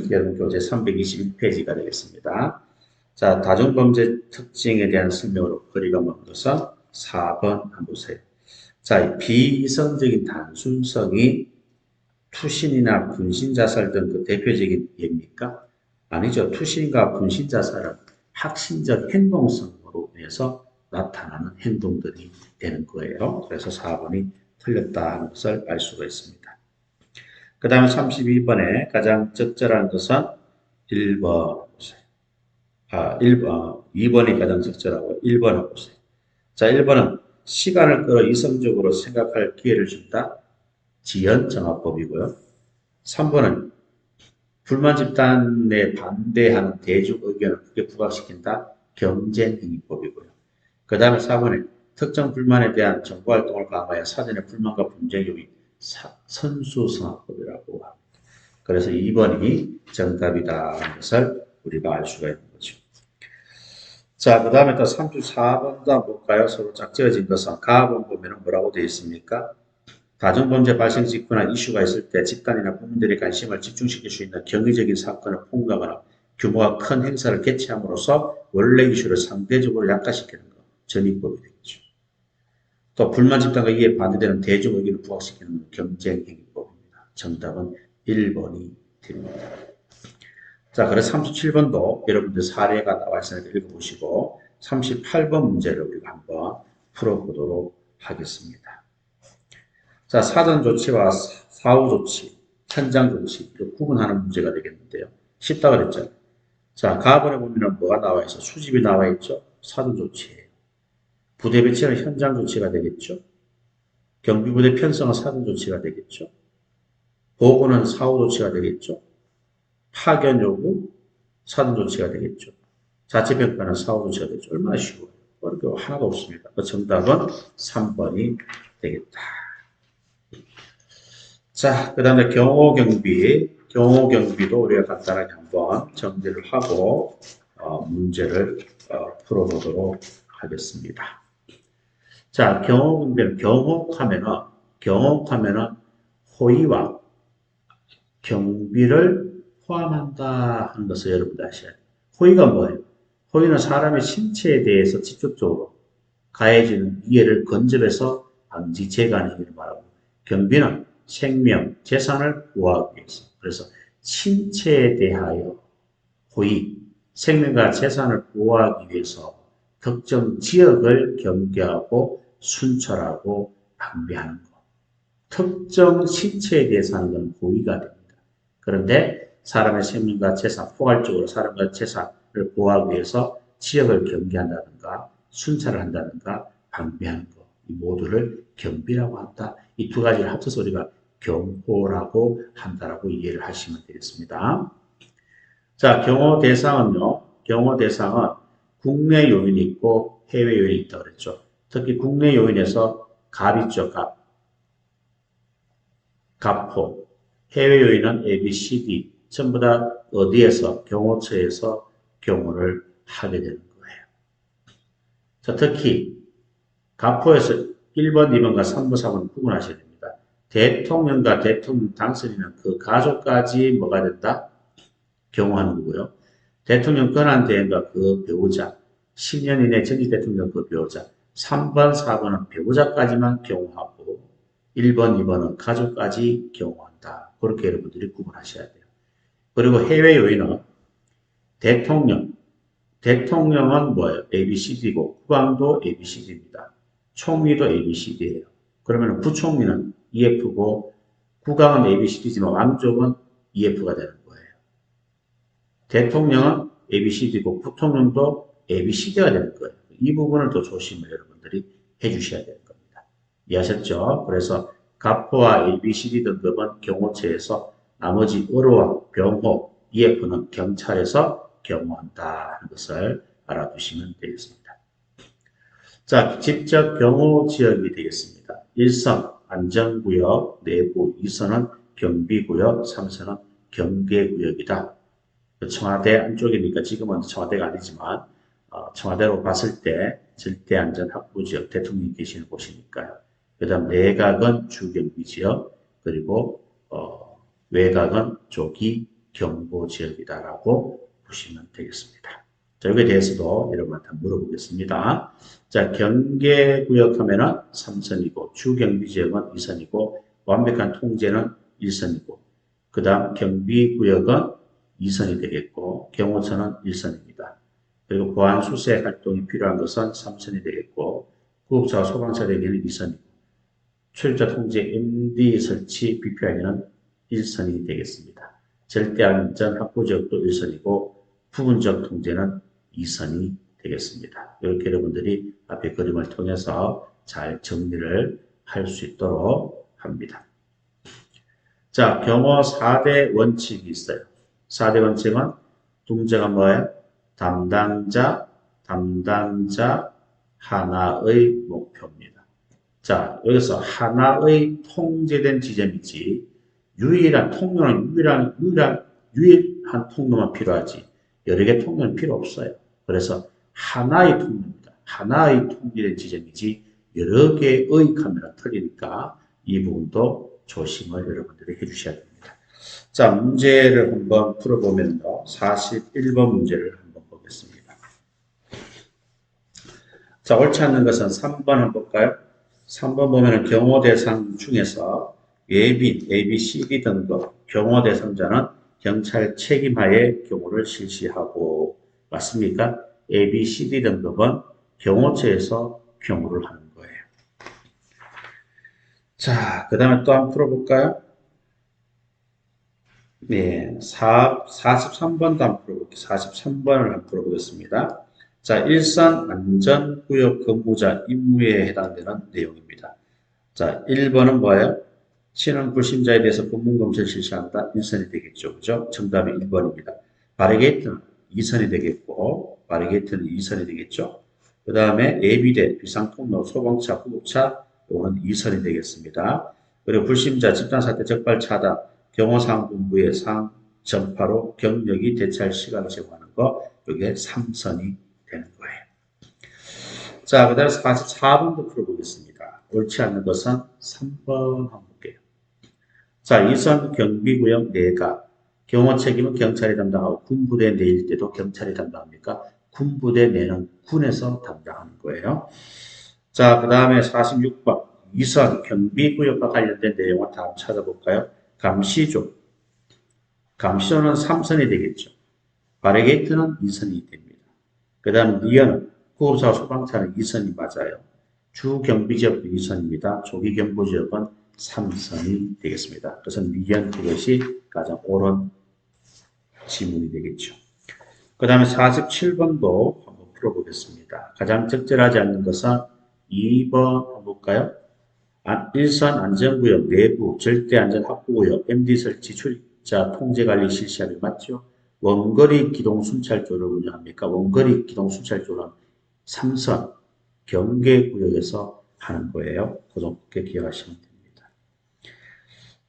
여러분 교재 321페이지가 되겠습니다. 자, 다중범죄 특징에 대한 설명으로 거리가 먼 것은 4번 한번 보세요. 자, 비이성적인 단순성이 투신이나 분신자살 등 그 대표적인 예입니까? 아니죠. 투신과 분신자살은 확신적 행동성으로 인해서 나타나는 행동들이 되는 거예요. 그래서 4번이 틀렸다는 것을 알 수가 있습니다. 그 다음에 32번에 가장 적절한 것은 1번. 2번이 가장 적절하고 1번 해보세요. 자, 1번은 시간을 끌어 이성적으로 생각할 기회를 준다. 지연정화법이고요. 3번은 불만 집단에 반대하는 대중 의견을 크게 부각시킨다. 경쟁행위법이고요. 그 다음에 4번에 특정 불만에 대한 정보활동을 강화하여 사전에 불만과 분쟁 요인 선수성합법이라고 합니다. 그래서 2번이 정답이다 하는 것을 우리가 알 수가 있는 거죠. 자, 그 다음에 또 34번도 한번 볼까요? 서로 짝지어진 것은 가본 보면 뭐라고 되어 있습니까? 가정범죄 발생 직후나 이슈가 있을 때 집단이나 국민들의 관심을 집중시킬 수 있는 경위적인 사건을 폭로하거나 규모가 큰 행사를 개최함으로써 원래 이슈를 상대적으로 약화시키는 것, 전입법이 되겠죠. 또 불만 집단과 이에 반대되는 대중 의견을 부각시키는 경쟁행위법입니다. 정답은 1번이 됩니다. 자, 그래서 37번도 여러분들 사례가 나와 있으니까 읽어보시고 38번 문제를 우리가 한번 풀어보도록 하겠습니다. 자, 사전 조치와 사후 조치, 현장 조치, 구분하는 문제가 되겠는데요. 쉽다 그랬죠. 자, 가번에 보면 뭐가 나와 있어? 수집이 나와 있죠? 사전 조치예요. 부대 배치는 현장 조치가 되겠죠? 경비부대 편성은 사전 조치가 되겠죠? 보고는 사후 조치가 되겠죠? 파견 요구, 사전 조치가 되겠죠? 자치평가는 사후 조치가 되겠죠? 얼마나 쉬워요. 어려울 게 하나도 없습니다. 그 정답은 3번이 되겠다. 자, 그 다음에 경호경비도 우리가 간단하게 한번 정리를 하고 문제를 풀어보도록 하겠습니다. 자, 경호경비는 경호하면은 호위와 경비를 포함한다 하는 것을 여러분들 아셔야 돼요. 호위가 뭐예요? 호위는 사람의 신체에 대해서 직접적으로 가해지는 위해를 건접해서 방지 제거하는 행위를 말하고, 경비는 생명, 재산을 보호하기 위해서. 그래서 신체에 대하여 호위, 생명과 재산을 보호하기 위해서 특정 지역을 경계하고 순찰하고 방비하는 것. 특정 신체에 대해서 하는 건 호위가 됩니다. 그런데 사람의 생명과 재산, 포괄적으로 사람과 재산을 보호하기 위해서 지역을 경계한다든가 순찰을 한다든가 방비하는 것, 이 모두를 경비라고 한다. 이 두 가지를 합쳐서 우리가 경호라고 한다라고 이해를 하시면 되겠습니다. 자, 경호 대상은 국내 요인이 있고 해외 요인이 있다고 그랬죠. 특히 국내 요인에서 갑 있죠, 갑호. 해외 요인은 A, B, C, D. 전부 다 어디에서? 경호처에서 경호를 하게 되는 거예요. 자, 특히 갑호에서 1번, 2번과 3번, 4번 구분하셔야 됩니다. 대통령과 대통령 당선인은 그 가족까지 뭐가 된다? 경호하는 거고요. 대통령 권한대행과 그 배우자, 10년 이내 전직 대통령 그 배우자, 3번, 4번은 배우자까지만 경호하고 1번, 2번은 가족까지 경호한다. 그렇게 여러분들이 구분하셔야 돼요. 그리고 해외 요인은 대통령은 뭐예요? ABCD고 국왕도 ABCD입니다. 총리도 ABCD예요. 그러면 부총리는 EF고 국왕은 ABCD지만 왕족은 EF가 되는 거예요. 대통령은 ABCD고 부통령도 ABCD가 되는 거예요. 이 부분을 또 조심을 여러분들이 해주셔야 되는 겁니다. 이해하셨죠? 그래서 갑호와 ABCD 등급은 경호처에서 나머지 의료와 병호, EF는 경찰에서 경호한다 하는 것을 알아두시면 되겠습니다. 자, 직접 경호 지역이 되겠습니다. 1선 안전구역 내부, 2선은 경비구역, 3선은 경계구역이다. 청와대 안쪽이니까 지금은 청와대가 아니지만 청와대로 봤을 때 절대안전확보지역 대통령이 계시는 곳이니까요. 그 다음 내각은 주경비지역, 그리고 외곽은 조기 경보지역이다라고 보시면 되겠습니다. 자, 여기에 대해서도 여러분한테 물어보겠습니다. 자, 경계구역 하면은 3선이고 주경비지역은 2선이고 완벽한 통제는 1선이고 그 다음 경비구역은 2선이 되겠고 경호처는 1선입니다. 그리고 보안 수색 활동이 필요한 것은 3선이 되겠고 구급차와 소방차에게는 2선이고 출입자 통제 MD 설치 BPI는 1선이 되겠습니다. 절대안전 확보지역도 1선이고 부분적 통제는 2선이 되겠습니다. 이렇게 여러분들이 앞에 그림을 통해서 잘 정리를 할 수 있도록 합니다. 자, 경호 4대 원칙이 있어요. 4대 원칙은 두 문제가 뭐예요? 담당자, 하나의 목표입니다. 자, 여기서 하나의 통제된 지점이지, 유일한 통로는 유일한 통로만 필요하지, 여러 개 통로는 필요 없어요. 그래서 하나의 통로입니다. 하나의 통제된 지점이지, 여러 개의 카메라 틀리니까 이 부분도 조심을 여러분들이 해주셔야 됩니다. 자, 문제를 한번 풀어보면요. 41번 문제를 한번 보겠습니다. 자, 옳지 않는 것은 3번 한번 볼까요? 3번 보면은 경호 대상 중에서 예비, A, B, C, D 등급 경호 대상자는 경찰 책임하에 경호를 실시하고 맞습니까? A, B, C, D 등급은 경호처에서 경호를 하는 거예요. 자, 그 다음에 또 한번 풀어볼까요? 네, 43번도 한번 풀어볼게요. 43번을 한번 풀어보겠습니다. 자, 일선 안전구역 근무자 임무에 해당되는 내용입니다. 자, 1번은 뭐예요? 신원 불신자에 대해서 검문검사를 실시한다. 1선이 되겠죠. 그죠? 정답이 1번입니다. 바리게이트는 2선이 되겠고, 바리게이트는 2선이 되겠죠. 그 다음에 예비대, 비상통로, 소방차, 구급차, 이거는 2선이 되겠습니다. 그리고 불심자, 집단사태 적발 차단, 경호상본부의 상 전파로 경력이 대체할 시간을 제공하는 거, 이게 3선이 되는 거예요. 자, 그 다음에 44번도 풀어보겠습니다. 옳지 않는 것은 3번 한번 볼게요. 자, 2선 경비구역 내가 경호 책임은 경찰이 담당하고 군부대 내일 때도 경찰이 담당합니까? 군부대 내는 군에서 담당하는 거예요. 자, 그 다음에 46번 2선 경비구역과 관련된 내용을 다음 찾아볼까요? 감시조. 감시조는 3선이 되겠죠. 바리게이트는 2선이 됩니다. 그 다음 리언은 구급사와 소방차는 2선이 맞아요. 주경비지역도 2선입니다. 조기경보지역은 3선이 되겠습니다. 그래서 리언 그것이 가장 옳은 지문이 되겠죠. 그 다음에 47번도 한번 풀어보겠습니다. 가장 적절하지 않는 것은 2번 한번 볼까요? 일선 안전구역 내부 절대안전확보구역 MD 설치 출입자 통제관리 실시하는 맞죠? 원거리 기동순찰조를 운영합니까? 원거리 기동순찰조는 3선 경계구역에서 하는 거예요. 그 정도께 기억하시면 됩니다.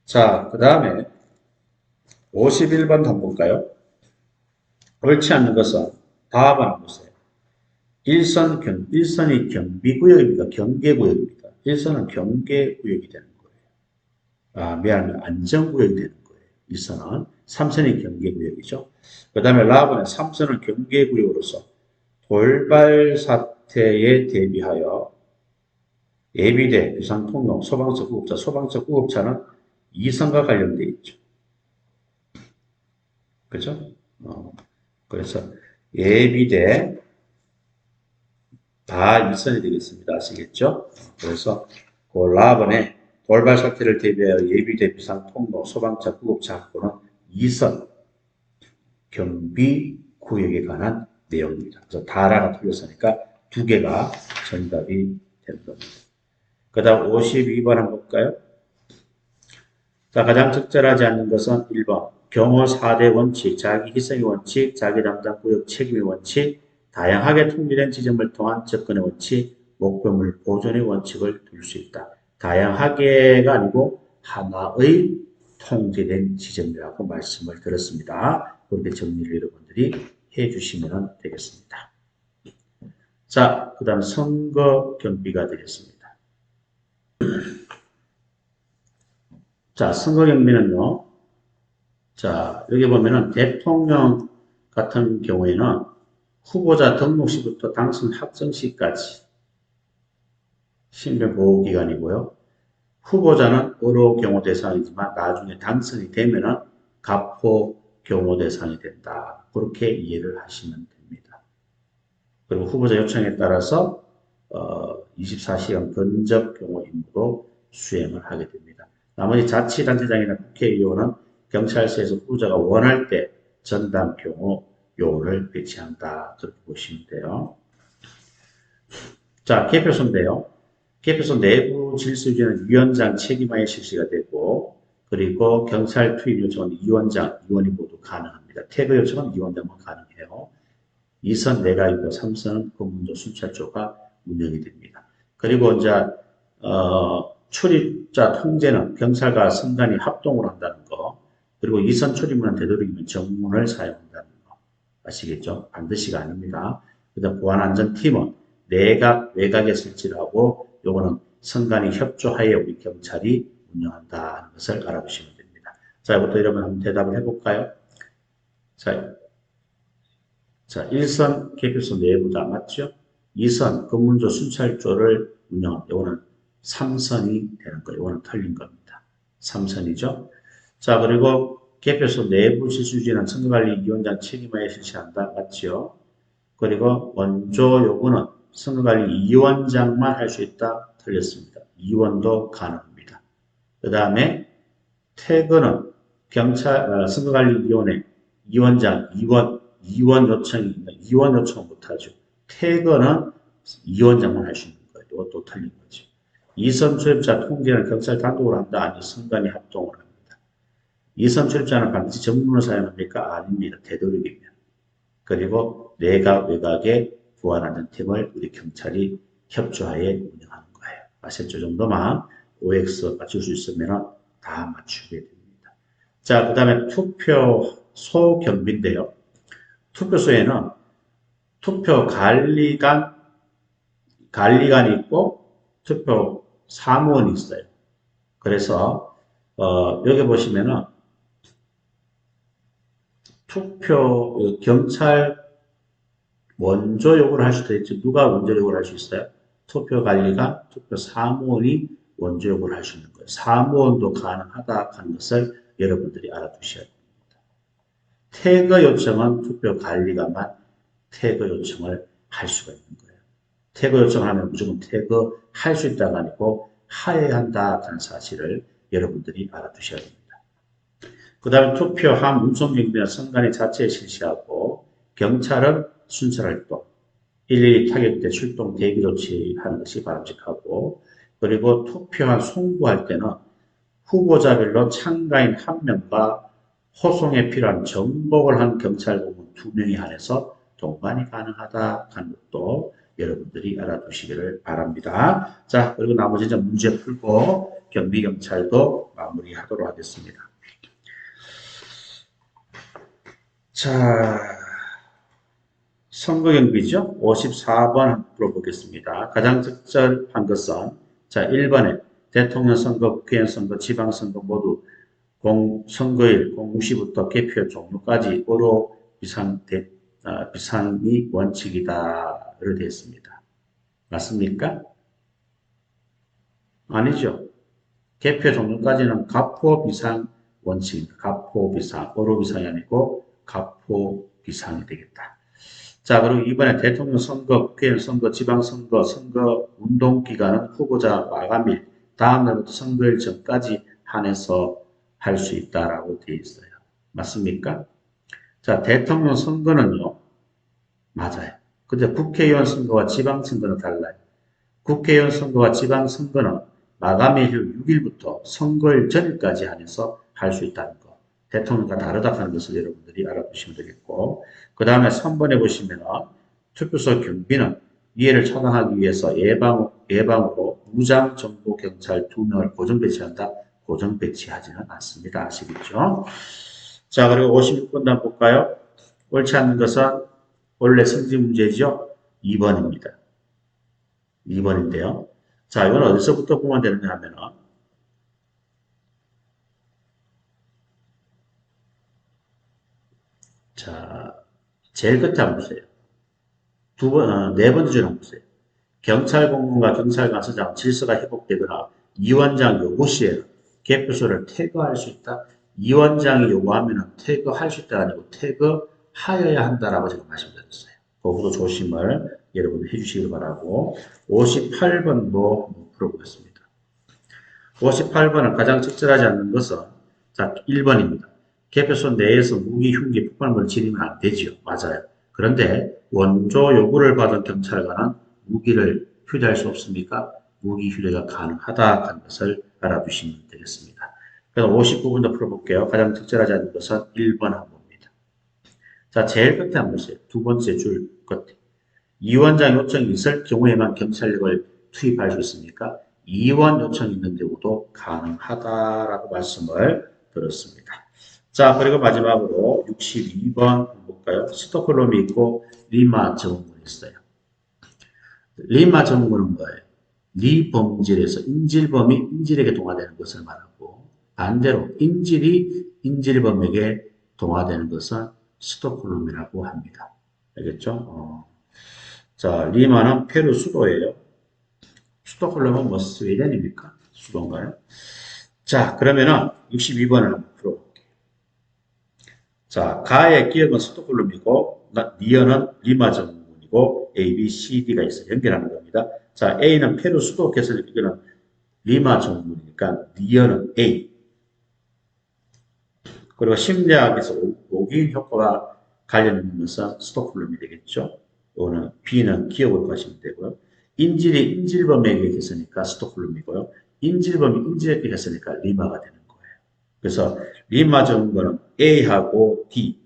자, 그 다음에 51번 한번 볼까요? 옳지 않는 것은 답을 한번 보세요. 일선이 경비구역입니까? 경계구역입니까? 1선은 경계구역이 되는 거예요. 미안합니다. 안전구역이 되는 거예요. 1선은 3선이 경계구역이죠. 그 다음에 라번은 3선은 경계구역으로서 돌발 사태에 대비하여 예비대, 비상통로, 소방차, 구급차는 2선과 관련되어 있죠. 그죠? 그래서 예비대 다 2선이 되겠습니다. 아시겠죠? 그래서 그 라번에 돌발 사태를 대비하여 예비대, 비상통로, 소방차, 구급차 확보는 2선 경비구역에 관한 내용입니다. 그래서 다라가 틀렸으니까 두 개가 정답이 되는 겁니다. 그 다음 52번 한번 볼까요? 자, 가장 적절하지 않는 것은 1번 경호 4대 원칙, 자기 희생의 원칙, 자기 담당 구역 책임의 원칙, 다양하게 통일된 지점을 통한 접근의 원칙, 목표물 보존의 원칙을 둘 수 있다. 다양하게가 아니고 하나의 통제된 지점이라고 말씀을 드렸습니다. 그렇게 정리를 여러분들이 해주시면 되겠습니다. 자, 그 다음 선거 경비가 되겠습니다. 자, 선거 경비는요. 자, 여기 보면은 대통령 같은 경우에는 후보자 등록 시부터 당선 확정 시까지 신변보호기간이고요. 후보자는 의료 경호 대상이지만 나중에 당선이 되면은 가포 경호 대상이 된다. 그렇게 이해를 하시면 됩니다. 그리고 후보자 요청에 따라서 24시간 근접 경호 임무도 수행을 하게 됩니다. 나머지 자치단체장이나 국회의원은 경찰서에서 후보자가 원할 때 전담 경호 요원을 배치한다. 그렇게 보시면 돼요. 자, 개표소인데요. 개표소 내부 질서 유지는 위원장 책임하에 실시가 되고, 그리고 경찰 투입 요청은 위원장, 위원이 모두 가능합니다. 태그 요청은 위원장만 가능해요. 2선 내각이고 3선은 검문조 순찰조가 운영이 됩니다. 그리고 이제 출입자 통제는 경찰과 선관위 합동으로 한다는 거, 그리고 2선 출입문은 되도록이면 정문을 사용한다는 거 아시겠죠? 반드시가 아닙니다. 그다음 보안안전팀은 내각, 외곽에 설치를 하고 요거는 선관위 협조하에 우리 경찰이 운영한다는 것을 알아두시면 됩니다. 자, 이것도 여러분 한번 대답을 해볼까요? 자, 1선 개표소 내부다 맞죠? 2선 검문조 순찰조를 운영합니다. 이거는 3선이 되는 거예요. 이거는 틀린 겁니다. 3선이죠. 자, 그리고 개표소 내부 실수유지는 선거관리위원장 책임하에 실시한다. 맞죠? 그리고 원조 요구는 선거관리위원장만 할 수 있다. 틀렸습니다. 위원도 가능합니다. 그 다음에 태그는 선거관리위원회 위원장, 이원 요청이 있는 이원 요청은 못하죠. 태그는 위원장만 할 수 있는 거예요. 이것도 틀린 거죠. 2선 출입자 통제는 경찰 단독으로 한다. 아니 선관위 합동으로 합니다. 2선 출입자는 반드시 전문을 사용합니까? 아닙니다. 되도록이면. 그리고 내각 외곽의 보안안전팀을 우리 경찰이 협조하에 운영하는 거예요. 아셨죠? 정도만 OX 맞출 수 있으면 다 맞추게 됩니다. 자, 그 다음에 투표소 경비인데요. 투표소에는 투표 관리관이 있고 투표 사무원이 있어요. 그래서 여기 보시면은 투표 경찰 원조 요구를 할 수도 있죠. 누가 원조 요구를 할 수 있어요? 투표 관리관, 투표 사무원이 원조 요구를 할 수 있는 거예요. 사무원도 가능하다 하는 것을 여러분들이 알아두셔야 됩니다. 태그 요청은 투표 관리관만 태그 요청을 할 수가 있는 거예요. 태그 요청을 하면 무조건 태그 할 수 있다가 아니고 하여야 한다 하는 사실을 여러분들이 알아두셔야 됩니다. 그 다음에 투표함 운송경비는 선관위 자체에 실시하고 경찰은 순찰활동, 112 타격대 출동 대기 조치하는 것이 바람직하고 그리고 투표함 송부할 때는 후보자별로 참가인 1명과 호송에 필요한 정복을 한 경찰공무 2명에 한해서 동반이 가능하다 하는 것도 여러분들이 알아두시기를 바랍니다. 자, 그리고 나머지 이제 문제 풀고 경비경찰도 마무리하도록 하겠습니다. 자, 선거경비죠. 54번 풀어보겠습니다. 가장 적절한 것은 자 1번에 대통령 선거, 국회의원 선거, 지방선거 모두 선거일 0시부터 개표 종료까지 어로 비상이 원칙이다로 되어 있습니다. 맞습니까? 아니죠. 개표 종료까지는 가포 비상 원칙입니다. 가포 비상, 어로 비상이 아니고 가포 비상이 되겠다. 자, 그리고 이번에 대통령 선거, 국회의원 선거, 지방선거, 선거 운동기간은 후보자 마감일, 다음 날부터 선거일 전까지 한해서 할 수 있다라고 되어 있어요. 맞습니까? 자, 대통령 선거는요, 맞아요. 근데 국회의원 선거와 지방선거는 달라요. 국회의원 선거와 지방선거는 마감일 6일부터 선거일 전일까지 한해서 할 수 있다는 거. 대통령과 다르다는 것을 여러분들이 알아두시면 되겠고, 그 다음에 3번에 보시면 투표소 경비는 이해를 차단하기 위해서 예방으로 무장 정보 경찰 2명을 고정 배치한다. 고정 배치하지는 않습니다. 아시겠죠? 자, 그리고 56번도 볼까요? 옳지 않는 것은 원래 성질 문제죠. 2번입니다. 2번인데요. 자, 이건 어디서부터 보면 되느냐 하면은 자, 제일 끝에 한번 보세요. 네 번째 줄 한번 보세요. 경찰 공무원과 경찰관서장 질서가 회복되거나 이원장 요구 시에 개표소를 태그할 수 있다. 이원장이 요구하면 태그할 수 있다가 아니고 태그하여야 한다라고 제가 말씀드렸어요. 그것도 조심을 여러분 해주시기 바라고 58번도 풀어보겠습니다. 58번은 가장 적절하지 않는 것은 자 1번입니다. 개표소 내에서 무기, 흉기, 폭발물을 지니면 안 되지요. 맞아요. 그런데 원조 요구를 받은 경찰관은 무기를 휴대할 수 없습니까? 무기 휴대가 가능하다 하는 것을 알아두시면 되겠습니다. 그래서 59번도 풀어볼게요. 가장 적절하지 않은 것은 1번 항목입니다. 자, 제일 끝에 한번 보세요. 두 번째 줄 끝에. 이원장 요청이 있을 경우에만 경찰력을 투입할 수 있습니까? 이원 요청이 있는 경우도 가능하다라고 말씀을 들었습니다. 자, 그리고 마지막으로 62번 볼까요? 스톡홀름이 있고 리마 증후군이 있어요. 리마 증후군은 뭐예요? 리범질에서 인질범이 인질에게 동화되는 것을 말하고 반대로 인질이 인질범에게 동화되는 것은 스톡홀름이라고 합니다. 알겠죠? 자, 리마는 페루 수도예요. 스톡홀름은 뭐 스웨덴입니까? 수도인가요? 자, 그러면은 62번을 한번 풀어볼게요. 자, 가의 기억은 스톡홀름이고 니어는 리마 증후군이고 A, B, C, D가 있어요. 연결하는 겁니다. 자, A는 페루 수도 개설 이거는 리마 증후군이니까 니어는 A. 그리고 심리학에서 오기인 효과가 관련 있는 것은 스톡홀름이 되겠죠. 이거는 B는 기억으로 가시면 되고요. 인질이 인질범에게 했으니까 스톡홀름이고요. 인질범이 인질에게 했으니까 리마가 되는 거예요. 그래서 리마 증후군은 A하고 D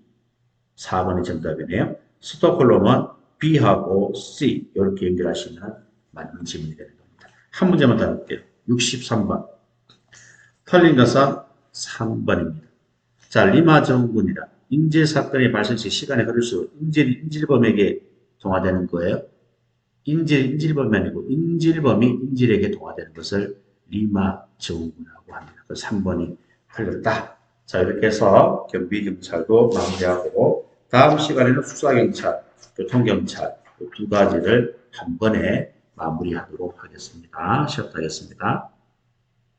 4번이 정답이네요. 스톡홀름은 B하고 C 이렇게 연결하시면 맞는 질문이 되는 겁니다. 한 문제만 더 볼게요. 63번. 틀린 것은 3번입니다. 자, 리마 증후군이라 인질 사건이 발생 시 시간이 흐를수록 인질이 인질범에게 동화되는 거예요. 인질범이 아니고 인질범이 인질에게 동화되는 것을 리마 증후군이라고 합니다. 그래서 3번이 틀렸다. 자, 이렇게 해서 경비경찰도 마무리하고 다음 시간에는 수사경찰, 교통경찰 두 가지를 한 번에 마무리하도록 하겠습니다. 시작하겠습니다.